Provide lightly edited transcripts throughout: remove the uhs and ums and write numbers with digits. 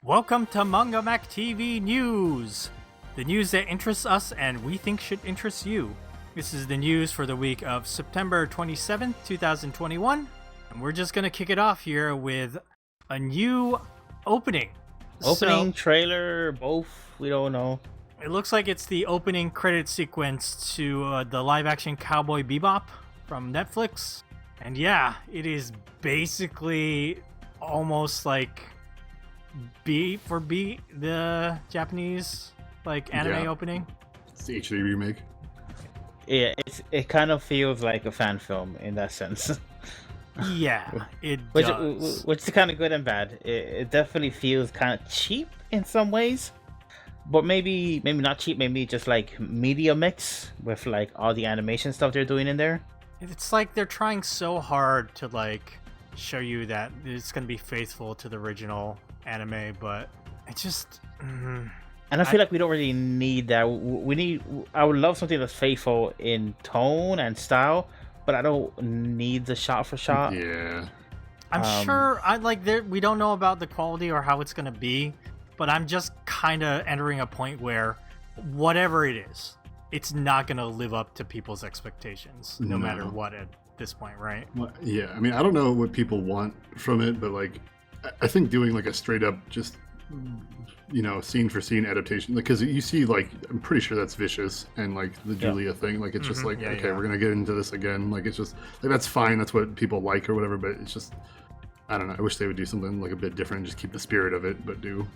Welcome to Manga Mac TV News! The news that interests us and we think should interest you. This is the news for the week of September 27th, 2021. And we're just gonna kick it off here with a new opening. Trailer, both, we don't know. It looks like it's the opening credit sequence to the live-action Cowboy Bebop from Netflix. And yeah, it is basically almost like the Japanese anime opening. It's the HD remake. Yeah, it kind of feels like a fan film in that sense. Yeah, it does. Which is kind of good and bad. It definitely feels kind of cheap in some ways, but maybe not cheap. Maybe just like media mix with like all the animation stuff they're doing in there. It's like they're trying so hard to show you that it's gonna be faithful to the original anime, but it just. And I feel like we don't really need that. I would love something that's faithful in tone and style, but I don't need the shot for shot. Yeah. I'm sure we don't know about the quality or how it's going to be, but I'm just kind of entering a point where whatever it is, it's not going to live up to people's expectations, no matter what at this point, right? Well, yeah. I mean, I don't know what people want from it, but I think doing a straight up just scene for scene adaptation, because you see I'm pretty sure that's Vicious and the Julia thing, it's just we're gonna get into this again, it's just that's fine, that's what people like or whatever, but it's just I don't know, I wish they would do something a bit different, just keep the spirit of it, but do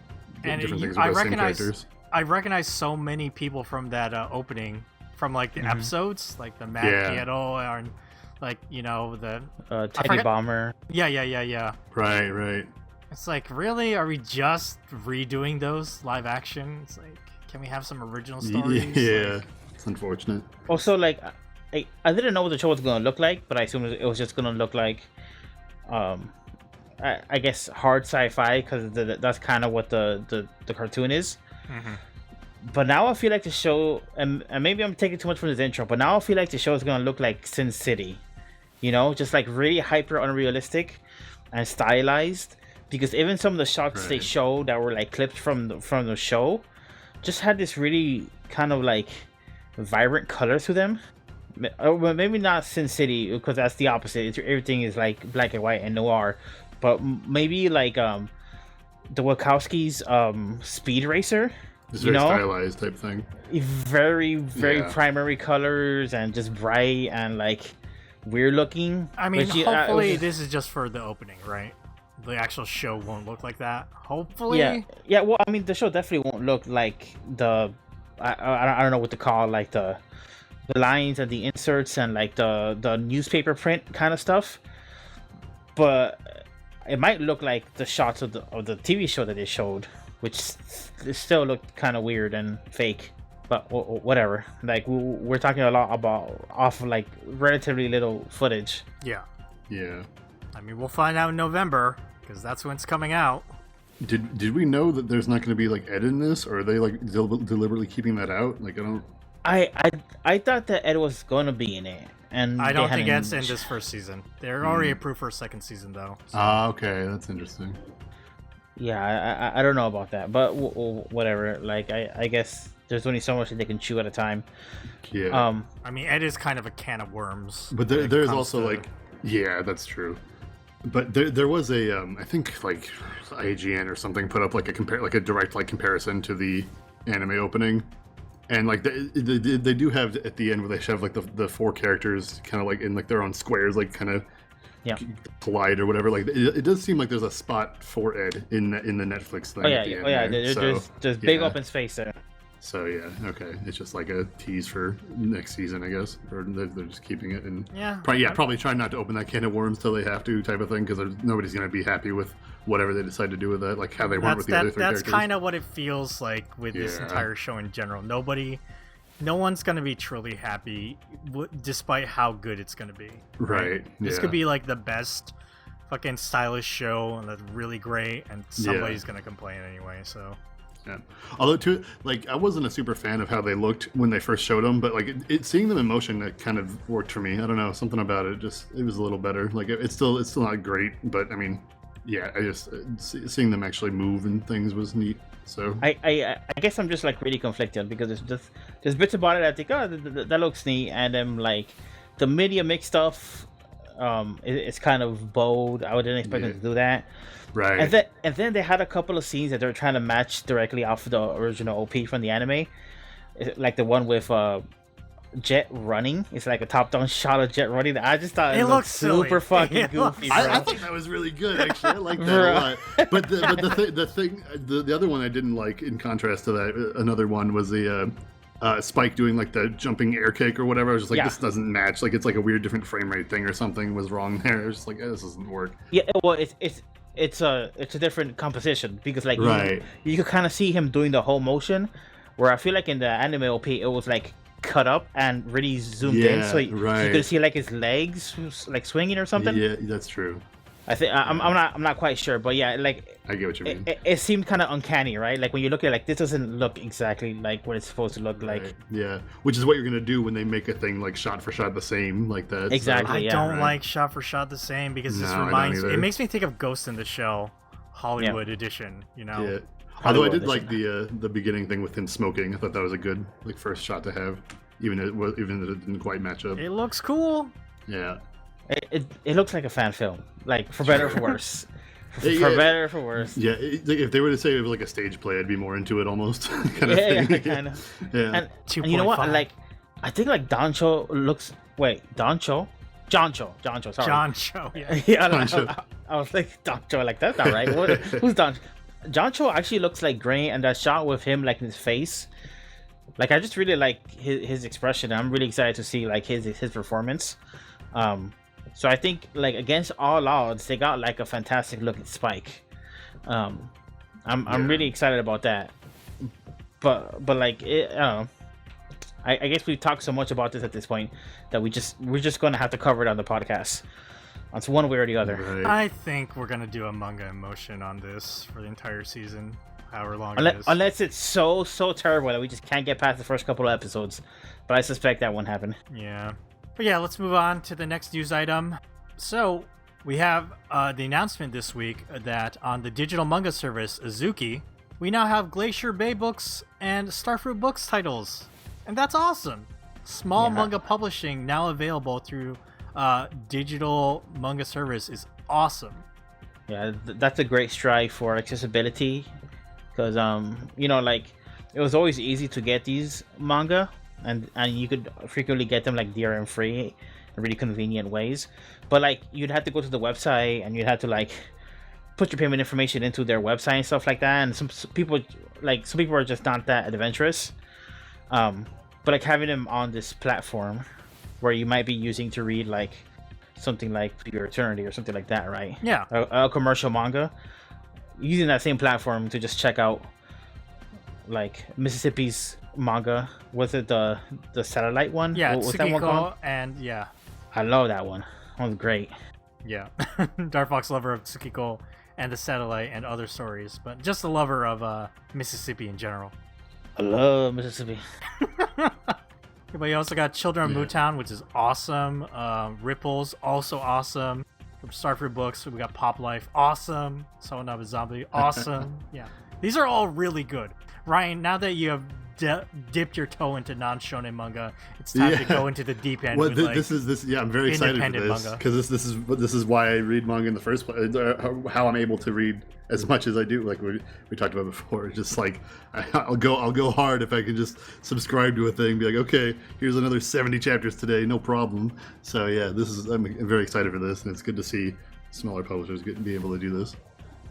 different things with the same characters. I recognize so many people from that opening from the episodes, the Mad Piero and the Teddy Bomber. Yeah. Right. It's really? Are we just redoing those live action? It's can we have some original stories? Yeah, it's unfortunate. Also, I didn't know what the show was going to look like, but I assumed it was just going to look like, I guess, hard sci-fi, because that's kind of what the cartoon is. Mm-hmm. But now I feel like the show, and maybe I'm taking too much from this intro, but now I feel like the show is going to look like Sin City. Just really hyper unrealistic and stylized. Because even some of the shots they showed that were clips from the show just had this really kind of vibrant color to them. Maybe not Sin City, because that's the opposite. Everything is black and white and noir. But maybe the Wachowskis' Speed Racer. Just very stylized type thing. Very primary colors and just bright and weird looking. I mean, hopefully this is just for the opening, right? The actual show won't look like that. Hopefully. Yeah. Well, I mean, the show definitely won't look like the. I don't know what to call the lines and the inserts and the newspaper print kind of stuff. But it might look like the shots of the TV show that they showed, which still looked kind of weird and fake. But whatever. We're talking a lot off of relatively little footage. Yeah. Yeah. I mean, we'll find out in November, because that's when it's coming out. Did we know that there's not going to be Ed in this, or are they deliberately keeping that out? I thought that Ed was going to be in it, and I don't think Ed's in this first season. They're already approved for a second season, though. So. Okay, that's interesting. Yeah, I don't know about that, but whatever. I guess there's only so much that they can chew at a time. Yeah. I mean, Ed is kind of a can of worms. But there's also yeah, that's true. But there was a I think IGN or something put up a direct comparison to the anime opening, and they do have at the end where they have the four characters kind of in their own squares kind of collide or whatever. It does seem like there's a spot for Ed in the Netflix thing. There's big open space there. So yeah, okay. It's just a tease for next season, I guess, or they're just keeping it and probably trying not to open that can of worms till they have to, type of thing, because nobody's gonna be happy with whatever they decide to do with that, how they went with the other three characters. That's kind of what it feels like with this entire show in general. No one's gonna be truly happy, despite how good it's gonna be. Right. This could be the best fucking stylish show, and that's really great, and somebody's gonna complain anyway. So. Yeah. Although, I wasn't a super fan of how they looked when they first showed them, but seeing them in motion, it kind of worked for me. I don't know, something about it, it was a little better. It's still not great, but I mean, yeah, I just seeing them actually move and things was neat. So I guess I'm just like really conflicted because there's bits about it I think, oh, that looks neat, and then like the media mix stuff, it's kind of bold. I didn't expect them to do that. right. And then they had a couple of scenes that they're trying to match directly off of the original OP from the anime, like the one with Jet running. It's like a top-down shot of Jet running. I just thought it looked super fucking goofy. Bro. I thought that was really good. Actually, I like that a lot. But the other one I didn't like, in contrast to that, another one was the Spike doing like the jumping air kick or whatever. I was just like, this doesn't match. Like it's like a weird different frame rate thing or something was wrong there. I was just like, this doesn't work. Yeah, well, it's a different composition because like you could kind of see him doing the whole motion, where I feel like in the anime OP it was like cut up and really zoomed in, so you could see like his legs like swinging or something. Yeah, that's true. I think I'm not quite sure, but yeah, like I get what you mean. It seemed kind of uncanny, right? Like when you look at it, like this doesn't look exactly like what it's supposed to look like. Yeah, which is what you're gonna do when they make a thing like shot for shot the same like that. Exactly. I don't like shot for shot the same because this reminds it makes me think of Ghost in the Shell Hollywood edition. You know. Yeah. Although I did like the beginning thing with him smoking. I thought that was a good like first shot to have, even if it didn't quite match up. It looks cool. Yeah. It looks like a fan film, like for better or for worse. For better or for worse. Yeah, if they were to say it was like a stage play, I'd be more into it almost. kind of thing. Yeah, kind of. Yeah. And you know what? I think like Doncho looks. Wait, Joncho, sorry. Joncho, yeah. Yeah, I was like Doncho, like that's not right. Who's Doncho? Joncho actually looks like Gray, and that shot with him like in his face. Like I just really like his expression. I'm really excited to see like his performance. So I think like against all odds, they got like a fantastic looking Spike. I'm really excited about that. But like it, I don't know. I guess we've talked so much about this at this point that we're just gonna have to cover it on the podcast. It's one way or the other. Right. I think we're gonna do a manga emotion on this for the entire season, however long it is. Unless it's so terrible that we just can't get past the first couple of episodes. But I suspect that won't happen. Yeah. But yeah, let's move on to the next news item. So, we have the announcement this week that on the digital manga service, Azuki, we now have Glacier Bay books and Starfruit Books titles. And that's awesome! Small manga publishing now available through digital manga service is awesome. Yeah, that's a great stride for accessibility. Because, like, it was always easy to get these manga. And you could frequently get them like DRM free in really convenient ways, but like you'd have to go to the website and you'd have to like put your payment information into their website and stuff like that. And some people are just not that adventurous. But like having them on this platform where you might be using to read like something like Your Eternity or something like that, right? Yeah, a commercial manga, using that same platform to just check out like Mississippi's manga. Was it the satellite one? Yeah, was Tsukiko, that one called? and yeah, I love that one. That was great. Yeah. Dark Fox lover of Tsukiko and the satellite and other stories, but just a lover of Mississippi in general. I love Mississippi. But you also got Children of Mootown, which is awesome. Ripples, also awesome. From Starfruit Books, we got Pop Life, awesome. Sonabe Zombie, awesome. Yeah, these are all really good. Ryan, now that you have dipped your toe into non-shonen manga, it's time to go into the deep end. Well, with, like, this. Yeah, I'm very excited for this because this is why I read manga in the first place. How I'm able to read as much as I do, like we talked about before. Just like I'll go hard if I can just subscribe to a thing, be like, okay, here's another 70 chapters today, no problem. So yeah, I'm very excited for this, and it's good to see smaller publishers be able to do this.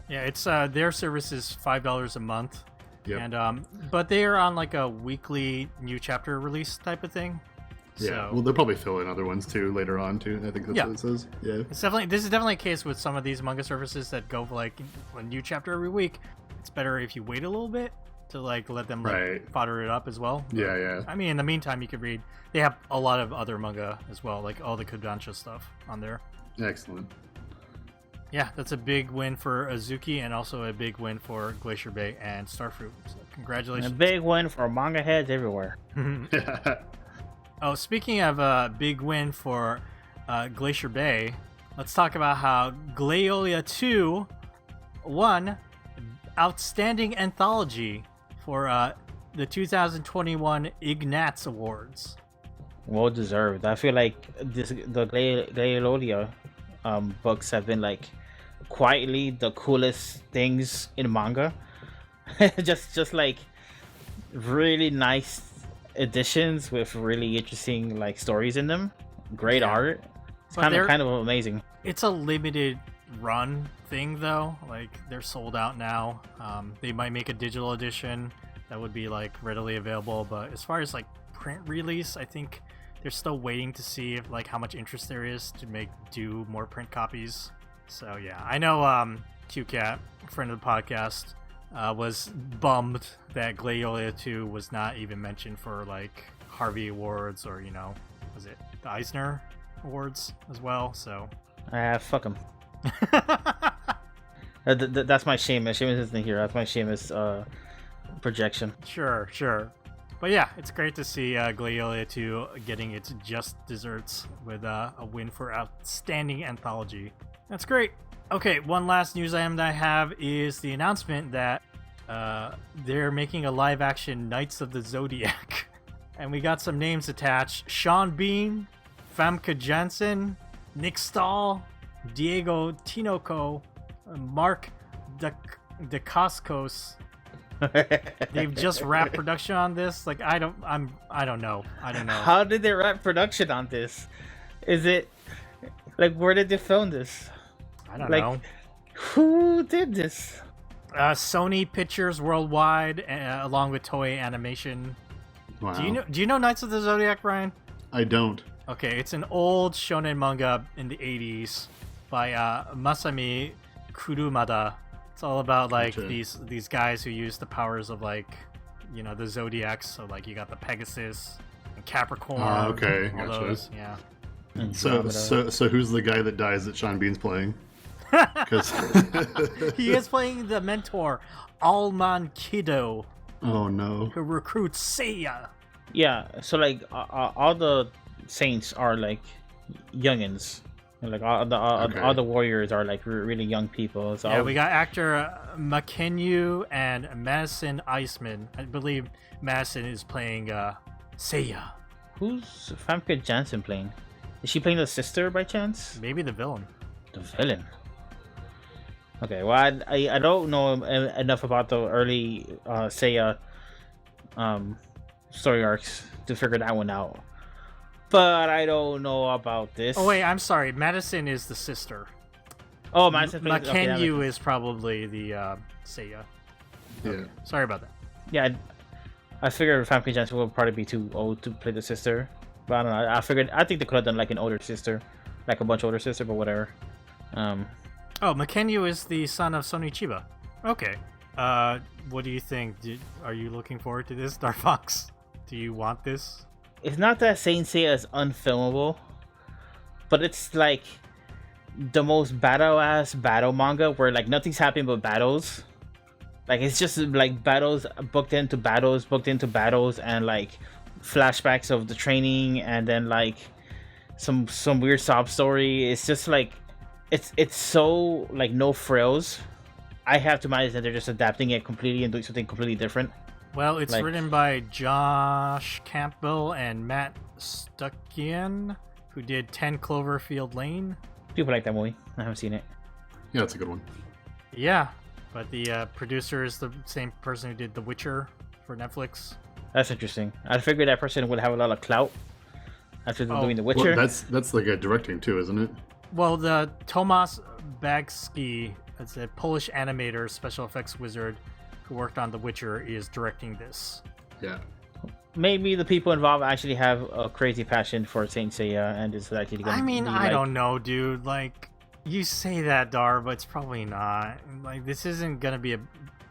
Yeah, it's their service is $5 a month. Yep. And but they are on like a weekly new chapter release type of thing. Yeah, So, well, they'll probably fill in other ones too later on too. I think that's what it says. Yeah, this is definitely a case with some of these manga services that go for like a new chapter every week. It's better if you wait a little bit to like let them like fodder it up as well. Yeah. I mean, in the meantime, you could read. They have a lot of other manga as well, like all the Kodansha stuff on there. Excellent. Yeah, that's a big win for Azuki and also a big win for Glacier Bay and Starfruit. So congratulations. And a big win for manga heads everywhere. Oh, speaking of a big win for Glacier Bay, let's talk about how Glaeolia 2 won Outstanding Anthology for the 2021 Ignatz Awards. Well deserved. I feel like the Glaeolia books have been like quietly the coolest things in manga. just like really nice editions with really interesting like stories in them. Great art. It's kind of amazing. It's a limited run thing though. Like they're sold out now. They might make a digital edition that would be like readily available, but as far as like print release, I think they're still waiting to see if, like, how much interest there is to do more print copies. So yeah, I know QCat, friend of the podcast, was bummed that Glaeolia 2 was not even mentioned for like Harvey Awards or, you know, was it the Eisner Awards as well? So fuck him. That's my shame. My shame isn't here. That's my shame is projection. Sure. But yeah, it's great to see Glaeolia 2 getting its just desserts with a win for Outstanding Anthology. That's great. Okay, one last news item that I have is the announcement that they're making a live-action Knights of the Zodiac. And we got some names attached. Sean Bean, Famke Janssen, Nick Stahl, Diego Tinoco, Mark DeCascos. They've just wrapped production on this. Like I don't know. How did they wrap production on this? Is it like where did they film this? I don't know. Who did this? Sony Pictures Worldwide, along with Toei Animation. Wow. Do you know Knights of the Zodiac, Ryan? I don't. Okay, it's an old shonen manga in the 80s by Masami Kurumada. It's all about like Gotcha. these guys who use the powers of like, you know, the zodiacs. So like you got the Pegasus and Capricorn. Okay, all gotcha. those, yeah. So who's the guy that dies that Sean Bean's playing? Because He is playing the mentor, Alman Kido, oh no. who recruits Seiya. Yeah, so like all the saints are like youngins. Like all the warriors are like really young people. So Yeah, we got actor Makenyu and Madison Iceman. I believe Madison is playing Seiya. Who's Famke Janssen playing? Is she playing the sister by chance? Maybe the villain. The villain. Okay, well I don't know enough about the early Seiya story arcs to figure that one out. But I don't know about this. Oh wait, I'm sorry. Madison is the sister. Oh, Madison. Makenyu is probably the Seiya. Yeah. Sorry about that. Yeah, I figured Famke Janssen will probably be too old to play the sister. But I don't know. I think they could have done like an older sister, like a bunch older sister, but whatever. Oh, Makenyu is the son of Sony Chiba. Okay. What do you think? Are you looking forward to this, Star Fox? Do you want this? It's not that Saint Seiya is unfilmable, but it's like the most battle manga where like nothing's happening but battles. Like it's just like battles booked into battles and like flashbacks of the training and then like some weird sob story. It's just like it's so like no frills. I have to imagine that they're just adapting it completely and doing something completely different. Well, it's Like- written by Josh Campbell and Matt Stuckian, who did 10 Cloverfield Lane. People like that movie. I haven't seen it. Yeah, that's a good one. Yeah, but the producer is the same person who did The Witcher for Netflix. That's interesting. I figured that person would have a lot of clout after doing The Well, Witcher. that's like a directing too, isn't it? Well, the Tomasz Bagski, that's a Polish animator, special effects wizard, who worked on The Witcher, is directing this. Yeah. Maybe the people involved actually have a crazy passion for Saint Seiya and is actually gonna I mean, be I like, don't know, dude. Like, you say that, Dar, but it's probably not. Like, this isn't gonna be a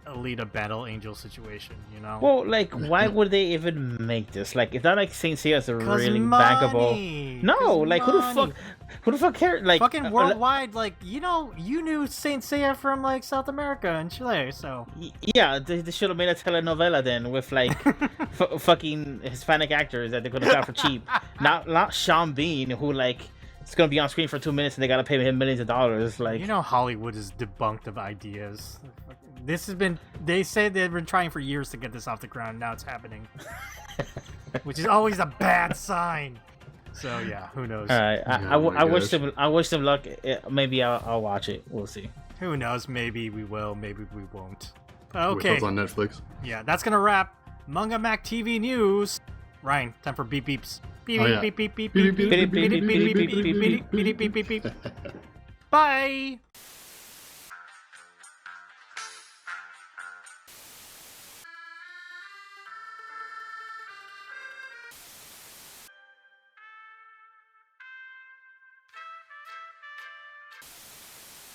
Alita Battle Angel situation, you know? Well, like, why would they even make this? Like, it's not like Saint Seiya is a 'Cause really money. bankable. No, 'Cause like, money. who the fuck cares? Like, Fucking worldwide, like, you know, you knew Saint Seiya from, like, South America and Chile, so. Yeah, they should have made a telenovela then with like fucking Hispanic actors that they could have got for cheap. Not Sean Bean, who like it's gonna be on screen for 2 minutes and they gotta pay him millions of dollars. Like, You know, Hollywood is debunked of ideas. This has been. They say they've been trying for years to get this off the ground. Now it's happening, which is always a bad sign. So yeah, who knows? all right, Yeah, oh my I wish gosh. them I wish them luck. Maybe I'll watch it. We'll see. Who knows? Maybe we will. Maybe we won't. Wait, Okay. that's on Netflix. Yeah, that's gonna wrap Manga Mac TV news. Ryan, time for beep beeps. Beep Oh, yeah. beep beep beep beep beep beep beep beep beep beep beep beep beep beep beep beep. Bye.